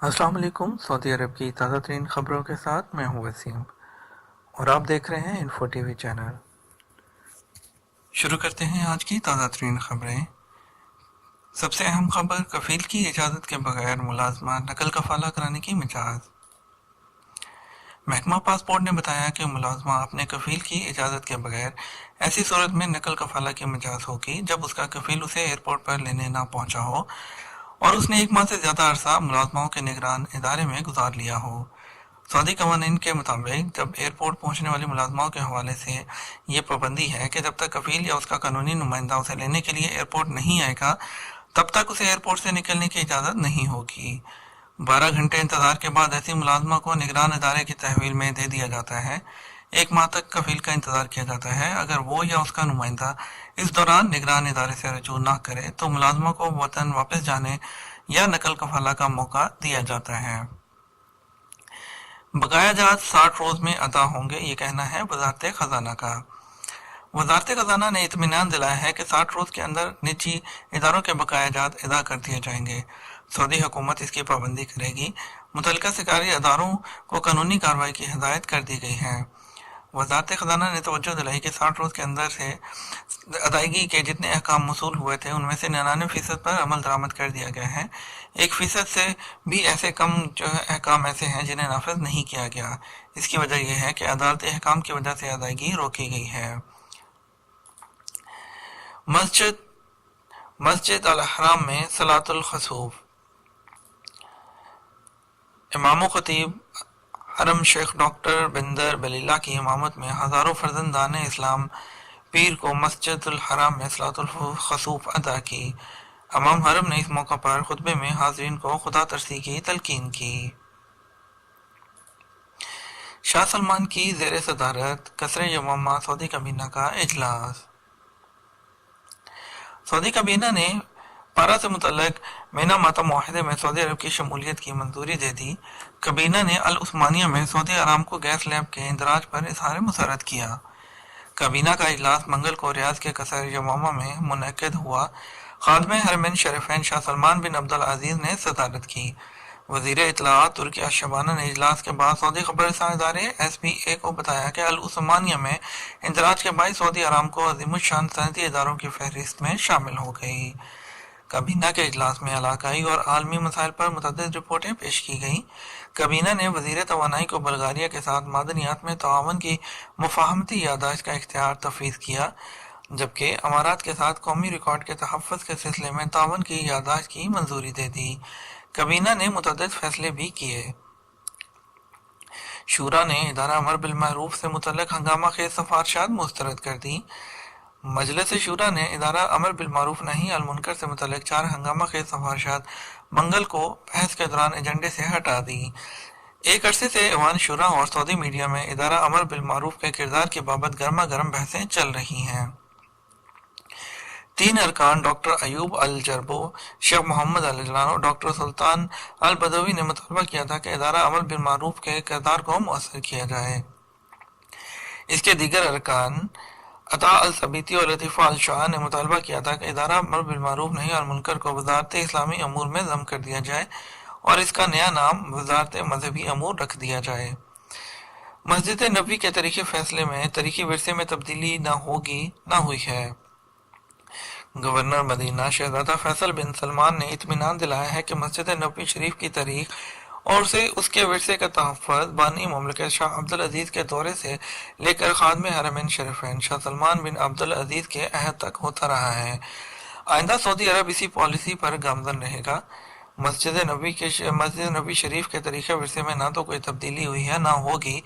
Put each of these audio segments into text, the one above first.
अस्सलाम वालेकुम। सऊदी अरब की ताज़ा तरीन ख़बरों के साथ मैं हूँ वसीम और आप देख रहे हैं इन्फो टीवी चैनल। शुरू करते हैं आज की ताज़ा तरीन ख़बरें। सबसे अहम खबर, कफील की इजाज़त के बगैर मुलाजमा नकल कफाला कराने की मिजाज। महकमा पासपोर्ट ने बताया कि मुलाजमा अपने कफील की इजाज़त के बगैर ऐसी सूरत में नकल कफाला की मिजाज होगी जब उसका कफील उसे एयरपोर्ट पर लेने ना पहुंचा हो और उसने 1 माह से ज़्यादा अरसा मुलाजमाओं के निगरान इदारे में गुजार लिया हो। सऊदी कवानीन के मुताबिक जब एयरपोर्ट पहुंचने वाली मुलाजमाओं के हवाले से ये पाबंदी है कि जब तक कफील या उसका कानूनी नुमाइंदा उसे लेने के लिए एयरपोर्ट नहीं आएगा तब तक उसे एयरपोर्ट से निकलने की इजाज़त नहीं होगी। 12 घंटे इंतजार के बाद ऐसी मुलाजमा को निगरान इदारे की तहवील में दे दिया जाता है। 1 माह तक कफील का इंतजार किया जाता है। अगर वो या उसका नुमाइंदा इस दौरान निगरान इदारे से रजू ना करे तो मुलाजमा को वतन वापस जाने या नकल कफाला का मौका दिया जाता है। बकाया जात 60 रोज में अदा होंगे, ये कहना है वजारत खजाना का। वजारत खजाना ने इत्मीनान दिलाया है कि 60 रोज के अंदर निजी इदारों के बकाया जात अदा कर दिए जाएंगे। सऊदी हुकूमत इसकी पाबंदी करेगी। मुतल्लिका सरकारी अदारों को कानूनी कार्रवाई की हिदायत कर दी गई है। वजारत खजाना ने तवज्जो दिलाई कि 60 रोज के अंदर से अदायगी के जितने अहकाम मसूल हुए थे उनमें से 99% पर अमल दरामद कर दिया गया है। 1% से भी ऐसे कम जो है अहकाम ऐसे हैं जिन्हें नाफिज नहीं किया गया। इसकी वजह यह है कि अदालती अहकाम की वजह से अदायगी रोकी गई है। मस्जिद मस्जिद अल हराम में सलातुल खसूफ। इमाम खतीब हरम शेख डॉक्टर बिंदर बलीला की इमामत में हज़ारों फर्जंदान इस्लाम पीर को मस्जिदुल हराम में सलातुल खसूफ अदा की। इमाम हरम ने इस मौका पर खुतबे में हाज़रीन को खुदा तरसी की तलकीन की। शाह सलमान की ज़ेर सदारत कसरे यमामा सऊदी काबीना का इजलास। सऊदी काबीना ने पारा से मुतल्लक मीना माता मुआहिदे में सऊदी अरब की शमूलियत की मंजूरी दे दी। काबीना ने अल उस्मानिया में सऊदी अरामको गैस लैब के इंदराज पर इजहार मुसरत किया। काबीना का इजलास मंगल को रियाज के कसर यमामा में मुनक्किद हुआ। खादमे हरमैन शरीफैन शाह सलमान बिन अब्दुल अजीज ने सदारत की। वजीर इत्तलाआत तुर्की अशबाना ने इजलास के बाद सऊदी खबरसां इदारे SPA को बताया कि अल उस्मानिया में इंदराज के बाईस सऊदी अरामको अजीमुश्शान सनती इदारों की फहरिस्त में शामिल हो गई। काबीना के इजलास में इलाकाई और आलमी मसाइल पर मुतअद्दिद रिपोर्टें पेश की गईं। काबीना ने वजीर तवानाई को बल्गारिया के साथ मादनियात में ताआवन की मुफाहमती यादाश्त का इख्तियार तफवीज़ किया, जबकि अमारात के साथ कौमी रिकॉर्ड के तहफ़्फ़ुज़ के सिलसिले में ताआवन की यादाश्त की मंजूरी दे दी। काबीना ने मुतअद्दिद फैसले भी किए। शूरा ने इदारा अमर बिल मारूफ से मुतल्लिक़ हंगामा खेज़ सिफारिशात मुस्तरद कर दी। मजलिस शूरा ने इदारा अमर बिल मारूफ नहीं अल मुनकर से मुतल्लिक़ 4 हंगामा खेज़ सिफारिशात मंगल को बहस के दौरान एजेंडे से हटा दी। एक अरसे से ऐवान शुरा और सऊदी मीडिया में इदारा अमर बिल मारूफ के किरदार की बाबत गर्मा गर्म बहसें चल रही हैं। 3 अरकान डॉक्टर अयूब अल जरबो, शेख मोहम्मद अल जलान और डॉक्टर सुल्तान अल बदवी ने मुतालबा किया था कि इदारा अमर बिल मारूफ के किरदार को मुअस्सर किया जाए। इसके दीगर अरकान अता अल सबीती और लतीफ़ा अल शाह ने मुतालबा किया था कि इदारा अमर बिल मारूफ नहीं अल मुनकर को वज़ारत इस्लामी अमूर में ज़म कर दिया जाए और इसका नया नाम वज़ारत मजहबी अमूर रख दिया जाए। मस्जिद नबवी के तारीखी फैसले में तारीखी विरसे में तब्दीली ना हुई है। गवर्नर मदीना शहजादा फैसल बिन सलमान ने इत्मीनान दिलाया है कि मस्जिद नबवी शरीफ की तारीख और से उसके विरसे का तहफ़्फ़ुज़ बानी मुमलिकत शाह अब्दुल अजीज़ के दौरे से लेकर खादमे हरमैन शरीफैन शाह सलमान बिन अब्दुल अजीज़ के अहद तक होता रहा है। आइंदा सऊदी अरब इसी पॉलिसी पर गामज़न रहेगा। मस्जिद नबी शरीफ के तरीक़े विरसे में ना तो कोई तब्दीली हुई है ना होगी।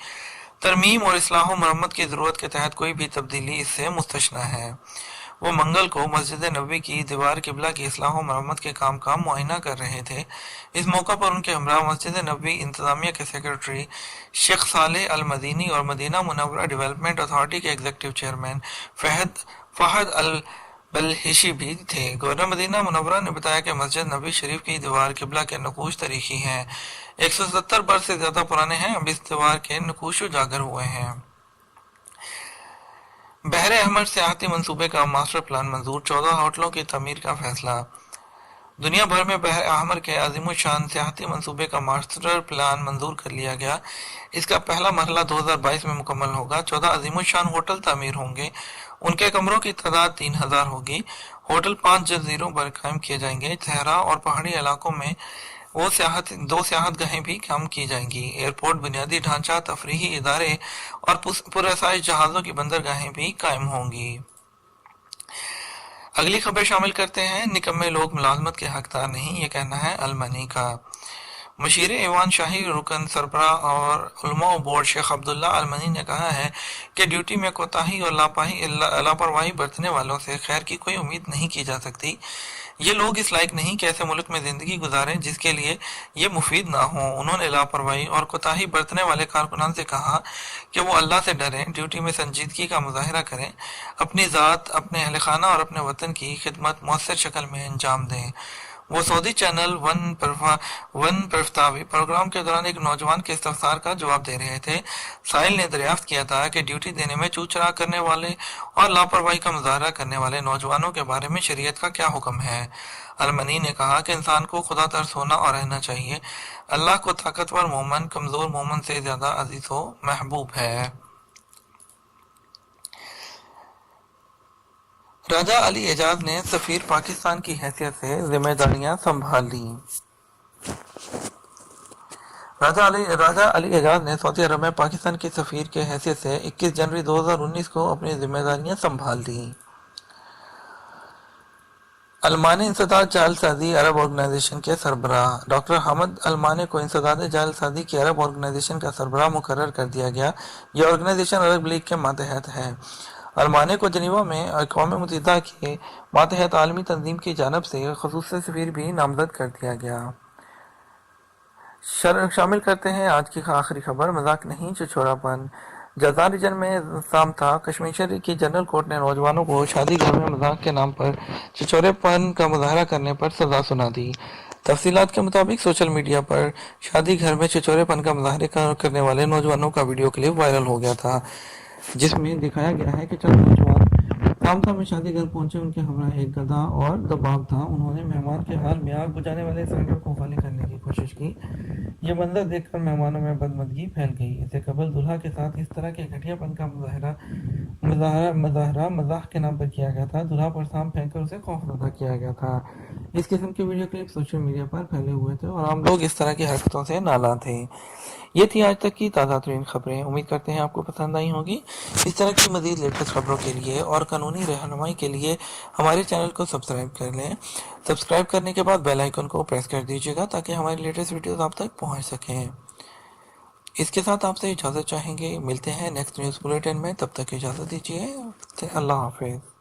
तरमीम और इस्लाह व मरम्मत की ज़रूरत के तहत कोई भी तब्दीली इससे मुस्तस्ना है। वो मंगल को मस्जिद नबवी की दीवार किबला की इस्लाह व मरम्मत के काम का मुआयना कर रहे थे। इस मौका पर उनके हमरा मस्जिद नबवी इंतजामिया के सेक्रेटरी शेख सालेह अल मदीनी और मदीना मुनव्वरा डेवलपमेंट अथॉरिटी के एग्जीक्यूटिव चेयरमैन फहद अल बलहिशी भी थे। गवर्नर मदीना मुनव्वरा ने बताया कि मस्जिद नबवी शरीफ की दीवार किबला के नकूश तारीखी हैं, 170 बरस से ज्यादा पुराने हैं। अब इस दीवार के नकूश उजागर हुए हैं। बहरे अहमर सियाहती मंसूबे का मास्टर प्लान मंजूर, 14 होटलों की तमीर का फैसला। دنیا بھر میں بحر احمر کے عظیم الشان سیاحتی منصوبے کا ماسٹر پلان منظور کر لیا گیا۔ اس کا پہلا مرحلہ 2022 میں مکمل ہوگا۔ 14 عظیم الشان ہوٹل تعمیر ہوں گے۔ ان کے کمروں کی تعداد 3000 ہوگی۔ ہوٹل 5 جزیروں پر قائم کیے جائیں گے۔ صحرا اور پہاڑی علاقوں میں دو سیاحت گاہیں بھی قائم کی جائیں گی۔ ایئرپورٹ، بنیادی ڈھانچہ، تفریحی ادارے اور پرآسائش جہازوں کی بندرگاہیں بھی قائم ہوں گی۔ اگلی خبر شامل کرتے ہیں، نکمے لوگ ملازمت کے حقدار نہیں، یہ کہنا ہے المنی کا۔ مشیر ایوان شاہی رکن سربراہ اور علماء بورڈ شیخ عبداللہ المنی نے کہا ہے کہ ڈیوٹی میں کوتاہی اور لاپرواہی برتنے والوں سے خیر کی کوئی امید نہیں کی جا سکتی۔ یہ لوگ اس لائق نہیں کہ ایسے ملک میں زندگی گزاریں جس کے لیے یہ مفید نہ ہوں۔ انہوں نے لاپرواہی اور کوتاہی برتنے والے کارکنان سے کہا کہ وہ اللہ سے ڈریں، ڈیوٹی میں سنجیدگی کا مظاہرہ کریں، اپنی ذات، اپنے اہل خانہ اور اپنے وطن کی خدمت مؤثر شکل میں انجام دیں۔ وہ سعودی چینل ون پرفتاوی پروگرام کے دوران ایک نوجوان کے استفسار کا جواب دے رہے تھے۔ سائل نے دریافت کیا تھا کہ ڈیوٹی دینے میں چوٹ چرا کرنے والے اور لاپرواہی کا مظاہرہ کرنے والے نوجوانوں کے بارے میں شریعت کا کیا حکم ہے۔ المنی نے کہا کہ انسان کو خدا ترس ہونا اور رہنا چاہیے۔ اللہ کو طاقتور مومن کمزور مومن سے زیادہ عزیز و محبوب ہے۔ راجہ علی اعجاز نے سفیر پاکستان کی حیثیت سے ذمہ داریاں سنبھال لیں۔ راجہ علی اعجاز نے سعودی عرب میں پاکستان کے سفیر کی حیثیت سے 21 جنوری 2019 کو اپنی ذمہ داریاں سنبھال لیں۔ علمان انسداد جعل سازی عرب آرگنائزیشن کے سربراہ ڈاکٹر حامد علمانی کو انسداد جعل سازی کی عرب آرگنائزیشن کا سربراہ مقرر کر دیا گیا۔ یہ آرگنائزیشن عرب لیگ کے ماتحت ہے۔ علمانی کو جنیوا میں اقوام متحدہ کے ماتحت عالمی تنظیم کی جانب سے خصوصی سفیر بھی نامزد کر دیا گیا۔ شامل کرتے ہیں آج کی آخری خبر، مذاق نہیں چچوڑا پن۔ جازان ریجن میں سام تھا، کشمیر کی جنرل کورٹ نے نوجوانوں کو شادی گھر میں مذاق کے نام پر چچورے پن کا مظاہرہ کرنے پر سزا سنا دی۔ تفصیلات کے مطابق سوشل میڈیا پر شادی گھر میں چچورے پن کا مظاہرہ کرنے والے نوجوانوں کا ویڈیو کلپ وائرل ہو گیا تھا، جس میں دکھایا گیا ہے کہ چند نوجوان سامتا میں شادی گھر پہنچے۔ ان کے ہمراہ ایک گدھا اور دباغ تھا۔ انہوں نے مہمان کے حال میں آگ بجھانے والے سلنڈر کو خالی کرنے کی کوشش کی۔ یہ منظر دیکھ کر مہمانوں میں بدمزگی پھیل گئی۔ اس سے قبل دلہا کے ساتھ اس طرح کے گھٹیا پن کا مظاہرہ مزاح کے نام پر کیا گیا تھا۔ دلہا پر سام پھینک کر اسے خوفزدہ کیا گیا تھا۔ اس قسم کے ویڈیو کلپ سوشل میڈیا پر پھیلے ہوئے تھے اور عام لوگ اس طرح کی حرکتوں سے نالاں تھے۔ یہ تھی آج تک کی تازہ ترین خبریں۔ امید کرتے ہیں آپ کو پسند آئی ہوں گی۔ اس طرح کی مزید لیٹسٹ خبروں کے لیے اور قانونی رہنمائی کے لیے ہمارے چینل کو سبسکرائب کر لیں۔ سبسکرائب کرنے کے بعد بیل آئیکن کو پریس کر دیجیے گا تاکہ ہماری لیٹسٹ ویڈیوز آپ تک پہنچ سکیں۔ اس کے ساتھ آپ سے اجازت چاہیں گے، ملتے ہیں نیکسٹ نیوز بلیٹن میں، تب تک اجازت دیجیے، اللہ حافظ۔